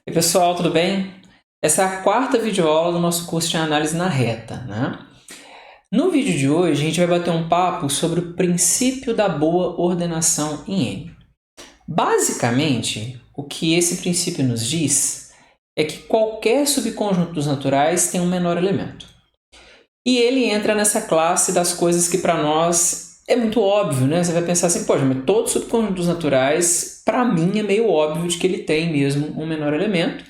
E pessoal, tudo bem? Essa é a quarta videoaula do nosso curso de análise na reta, né? No vídeo de hoje, a gente vai bater um papo sobre o princípio da boa ordenação em N. Basicamente, o que esse princípio nos diz é que qualquer subconjunto dos naturais tem um menor elemento. E ele entra nessa classe das coisas que para nós é muito óbvio, né? Você vai pensar assim, poxa, mas todo subconjunto dos naturais, para mim, é meio óbvio de que ele tem mesmo um menor elemento.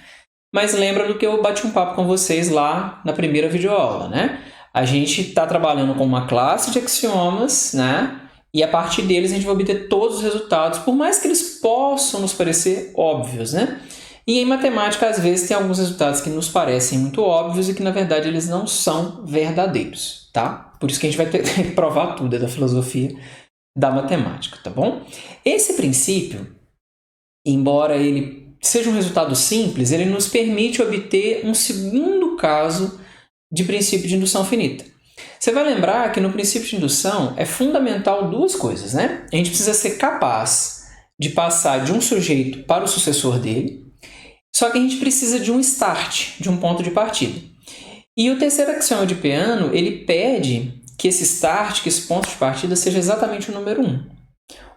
Mas lembra do que eu bati um papo com vocês lá na primeira videoaula, né? A gente está trabalhando com uma classe de axiomas, né? E a partir deles a gente vai obter todos os resultados, por mais que eles possam nos parecer óbvios, né? E em matemática, às vezes, tem alguns resultados que nos parecem muito óbvios e que, na verdade, eles não são verdadeiros, tá? Por isso que a gente vai ter que provar tudo, é da filosofia da matemática, tá bom? Esse princípio, embora ele seja um resultado simples, ele nos permite obter um segundo caso de princípio de indução finita. Você vai lembrar que no princípio de indução é fundamental duas coisas, né? A gente precisa ser capaz de passar de um sujeito para o sucessor dele, só que a gente precisa de um start, de um ponto de partida. E o terceiro axioma de Peano, ele pede que esse start, que esse ponto de partida, seja exatamente o número 1.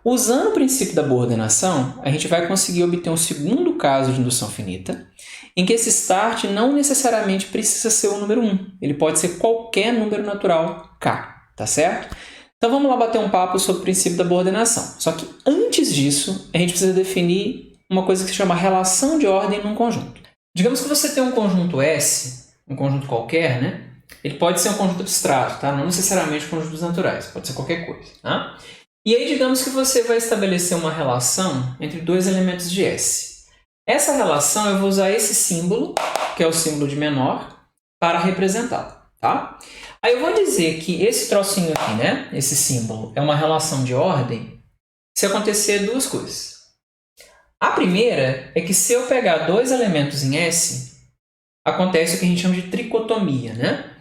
Usando o princípio da boa ordenação, a gente vai conseguir obter um segundo caso de indução finita, em que esse start não necessariamente precisa ser o número 1. Ele pode ser qualquer número natural k, tá certo? Então vamos lá bater um papo sobre o princípio da boa ordenação. Só que antes disso, a gente precisa definir uma coisa que se chama relação de ordem num conjunto. Digamos que você tem um conjunto S, um conjunto qualquer, né? Ele pode ser um conjunto abstrato, tá? Não necessariamente conjuntos naturais, pode ser qualquer coisa, tá? E aí, digamos que você vai estabelecer uma relação entre dois elementos de S. Essa relação, eu vou usar esse símbolo, que é o símbolo de menor, para representá-la, tá? Aí eu vou dizer que esse trocinho aqui, né, esse símbolo, é uma relação de ordem se acontecer duas coisas. A primeira é que se eu pegar dois elementos em S, acontece o que a gente chama de tricotomia, né?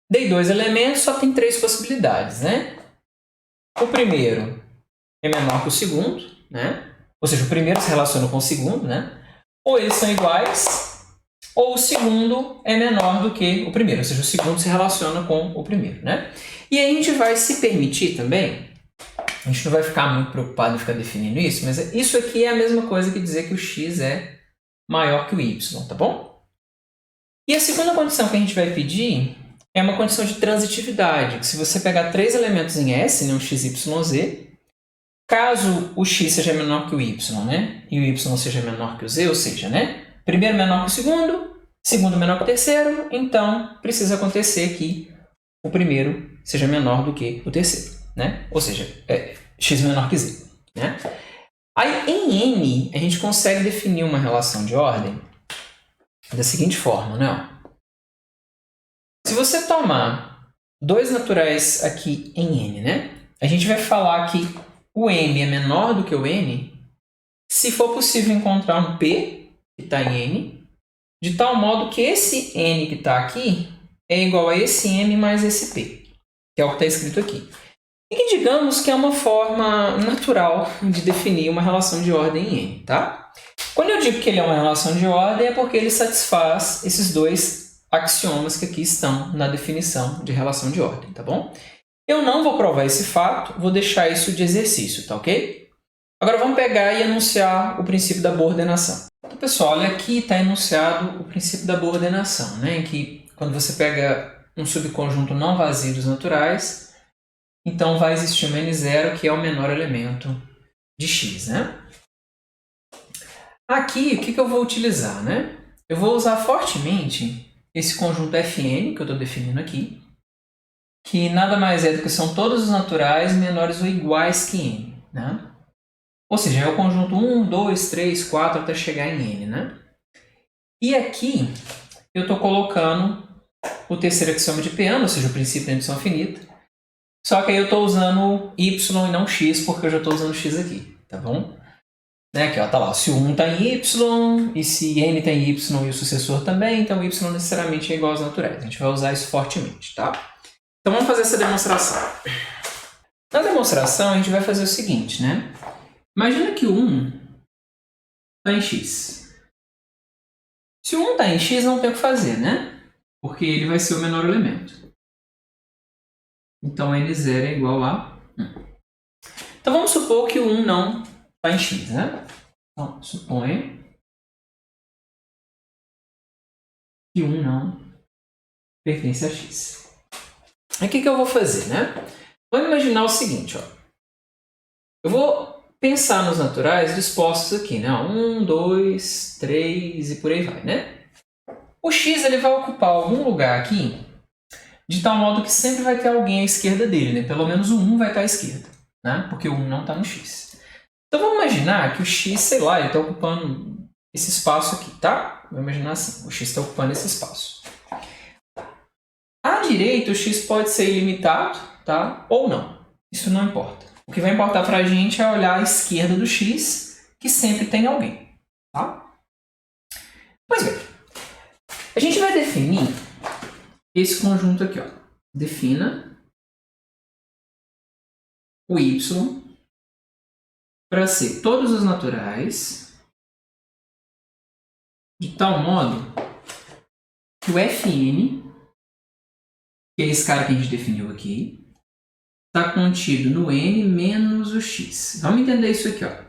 Dei dois elementos, só tem três possibilidades, né? O primeiro é menor que o segundo, né? Ou seja, o primeiro se relaciona com o segundo, né? Ou eles são iguais, ou o segundo é menor do que o primeiro, ou seja, o segundo se relaciona com o primeiro, né? E aí a gente vai se permitir também, a gente não vai ficar muito preocupado em ficar definindo isso, mas isso aqui é a mesma coisa que dizer que o x é maior que o y, tá bom? E a segunda condição que a gente vai pedir é uma condição de transitividade, que se você pegar três elementos em S, né, um x, y, z, caso o x seja menor que o y, né, e o y seja menor que o z, ou seja, né, primeiro menor que o segundo menor que o terceiro, então precisa acontecer que o primeiro seja menor do que o terceiro, né? Ou seja, x menor que z, né? Aí, em N, a gente consegue definir uma relação de ordem da seguinte forma, né? Se você tomar dois naturais aqui em N, né? A gente vai falar que o M é menor do que o N se for possível encontrar um P, que está em N, de tal modo que esse N que está aqui é igual a esse M mais esse P, que é o que está escrito aqui. E que digamos que é uma forma natural de definir uma relação de ordem em N, tá? Quando eu digo que ele é uma relação de ordem, é porque ele satisfaz esses dois axiomas que aqui estão na definição de relação de ordem, tá bom? Eu não vou provar esse fato, vou deixar isso de exercício, tá ok? Agora vamos pegar e enunciar o princípio da boa ordenação. Então, pessoal, olha aqui está enunciado o princípio da boa ordenação, né? Em que quando você pega um subconjunto não vazio dos naturais, então vai existir um n0 que é o menor elemento de x, né? Aqui, o que eu vou utilizar, né? Eu vou usar fortemente esse conjunto Fn, que eu estou definindo aqui, que nada mais é do que são todos os naturais menores ou iguais que n, né? Ou seja, é o conjunto 1, 2, 3, 4 até chegar em n, né? E aqui eu estou colocando o terceiro axioma de Peano, ou seja, o princípio da indução finita, só que aí eu estou usando y e não x, porque eu já estou usando x aqui, tá bom? Né? Aqui, ó, tá lá, se o 1 está em y, e se n está em y e o sucessor também, então y necessariamente é igual aos naturais. A gente vai usar isso fortemente, tá? Então vamos fazer essa demonstração. Na demonstração, a gente vai fazer o seguinte, né? Imagina que o 1 está em x. Se o 1 está em x, não tem o que fazer, né? Porque ele vai ser o menor elemento. Então, n0 é igual a 1. Então, vamos supor que o 1 não está em x, né? Então, suponha que 1 não pertence a x. Aí, o que eu vou fazer, né? Vamos imaginar o seguinte, ó. Eu vou pensar nos naturais dispostos aqui, né? 1, 2, 3 e por aí vai, né? O x ele vai ocupar algum lugar aqui de tal modo que sempre vai ter alguém à esquerda dele, né? Pelo menos o 1 vai estar à esquerda, né? Porque o 1 não está no x. Então, vamos imaginar que o x, sei lá, ele está ocupando esse espaço aqui, tá? Vamos imaginar assim, o x está ocupando esse espaço. À direita, o x pode ser ilimitado, tá? Ou não. Isso não importa. O que vai importar para a gente é olhar à esquerda do x, que sempre tem alguém, tá? Pois bem, a gente vai definir esse conjunto aqui, ó. Defina o y para ser todos os naturais de tal modo que o Fn, que é esse cara que a gente definiu aqui, está contido no n menos o x. Vamos entender isso aqui, ó.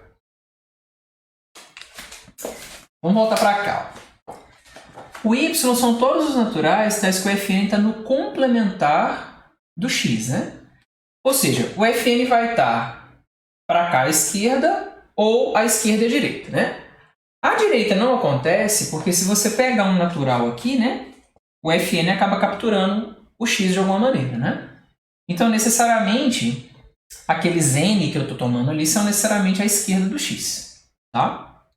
Vamos voltar para cá, ó. O y são todos os naturais, tais que o Fn está no complementar do x, né? Ou seja, o Fn vai estar para cá à esquerda ou à esquerda e à direita, né? À direita não acontece porque se você pegar um natural aqui, né? O Fn acaba capturando o x de alguma maneira, né? Então, necessariamente, aqueles n que eu estou tomando ali são necessariamente à esquerda do x, tá?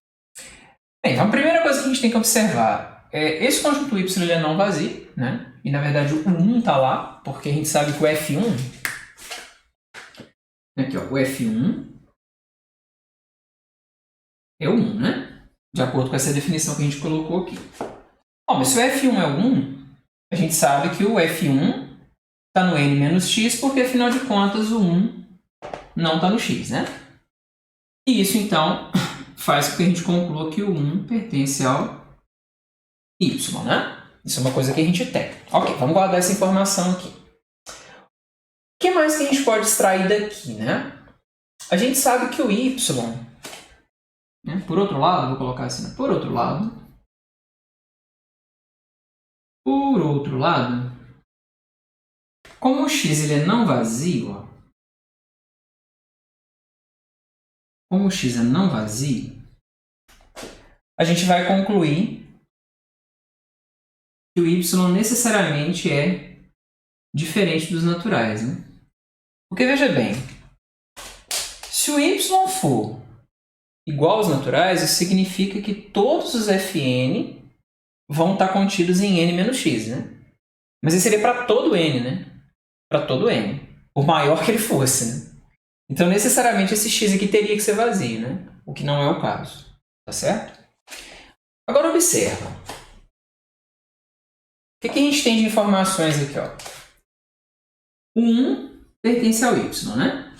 Bem, então a primeira coisa que a gente tem que observar é esse conjunto y ele é não vazio, né? E na verdade o 1 está lá, porque a gente sabe que o F1, aqui ó, o F1 é o 1, né? De acordo com essa definição que a gente colocou aqui. Bom, mas se o F1 é o 1, a gente sabe que o F1 está no n menos x, porque afinal de contas o 1 não está no x, né? E isso então faz com que a gente conclua que o 1 pertence ao y, né? Isso é uma coisa que a gente tem. Ok, vamos guardar essa informação aqui. O que mais que a gente pode extrair daqui, né? A gente sabe que o y, né? Por outro lado, vou colocar assim, né? Por outro lado, como o x ele é não vazio, ó, como o x é não vazio, a gente vai concluir que o y necessariamente é diferente dos naturais, né? Porque, veja bem, se o y for igual aos naturais, isso significa que todos os Fn vão estar contidos em n menos x, né? Mas isso seria para todo n, né? Para todo n, por maior que ele fosse, né? Então, necessariamente, esse x aqui teria que ser vazio, né? O que não é o caso, tá certo? Agora, observa. O que a gente tem de informações aqui, ó? O 1 pertence ao y, né?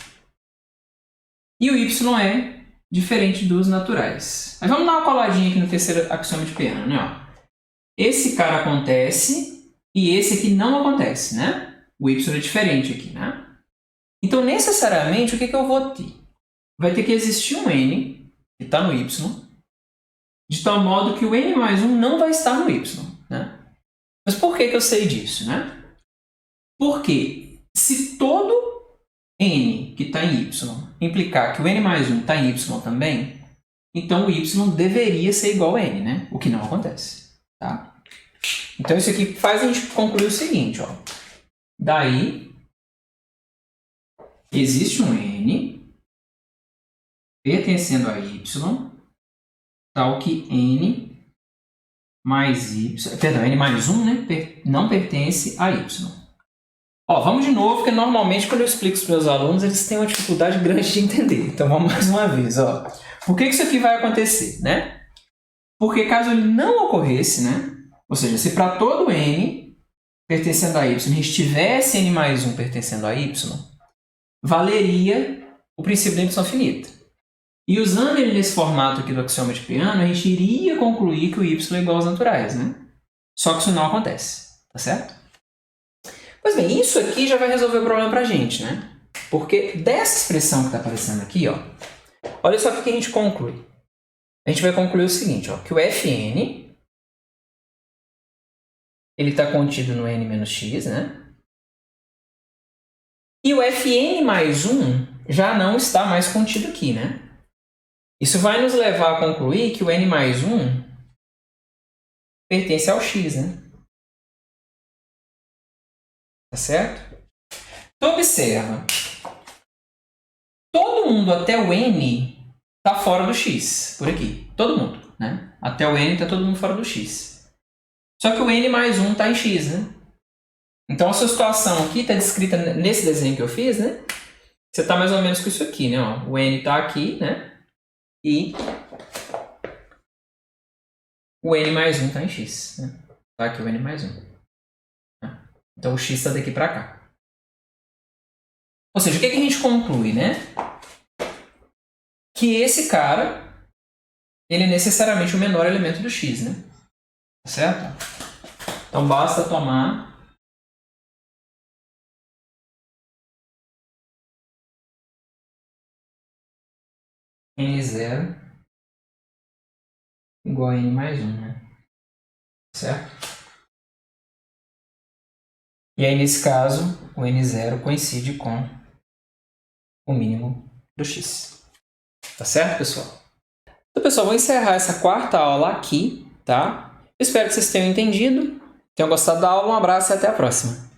E o y é diferente dos naturais. Mas vamos dar uma coladinha aqui no terceiro axioma de Peano, né? Ó. Esse cara acontece e esse aqui não acontece, né? O y é diferente aqui, né? Então, necessariamente, o que eu vou ter? Vai ter que existir um n, que está no y, de tal modo que o n mais 1 não vai estar no y, né? Mas por que eu sei disso, né? Porque se todo n que está em y implicar que o n mais 1 está em y também, então o y deveria ser igual a n, né? O que não acontece, tá? Então isso aqui faz a gente concluir o seguinte, ó. Daí, existe um n pertencendo a y, tal que n mais y, perdão, n mais 1, né, não pertence a y. Ó, vamos de novo, porque normalmente quando eu explico para os meus alunos, eles têm uma dificuldade grande de entender. Então vamos mais uma vez, ó. Por que isso aqui vai acontecer, né? Porque caso ele não ocorresse, né? Ou seja, se para todo n pertencendo a y a gente tivesse n mais 1 pertencendo a y, valeria o princípio da indução finita. E usando ele nesse formato aqui do axioma de Peano, a gente iria concluir que o y é igual aos naturais, né? Só que isso não acontece, tá certo? Pois bem, isso aqui já vai resolver o problema pra gente, né? Porque dessa expressão que está aparecendo aqui, ó, olha só o que a gente conclui. A gente vai concluir o seguinte, ó, que o Fn ele está contido no n menos x, né? E o Fn mais 1 já não está mais contido aqui, né? Isso vai nos levar a concluir que o n mais 1 pertence ao x, né? Tá certo? Então, observa. Todo mundo até o n está fora do x, por aqui. Todo mundo, né? Até o n está todo mundo fora do x. Só que o n mais 1 está em x, né? Então, a sua situação aqui está descrita nesse desenho que eu fiz, né? Você está mais ou menos com isso aqui, né? Ó, o n está aqui, né? E o n mais 1 está em x. Né? Tá aqui o n mais 1. Então, o x está daqui para cá. Ou seja, o que a gente conclui, né? Que esse cara, ele é necessariamente o menor elemento do x, né? Tá certo? Então, basta tomar n0 igual a n mais 1, né? Certo? E aí, nesse caso, o n0 coincide com o mínimo do x. Tá certo, pessoal? Então, pessoal, vou encerrar essa quarta aula aqui, tá? Espero que vocês tenham entendido, tenham gostado da aula. Um abraço e até a próxima.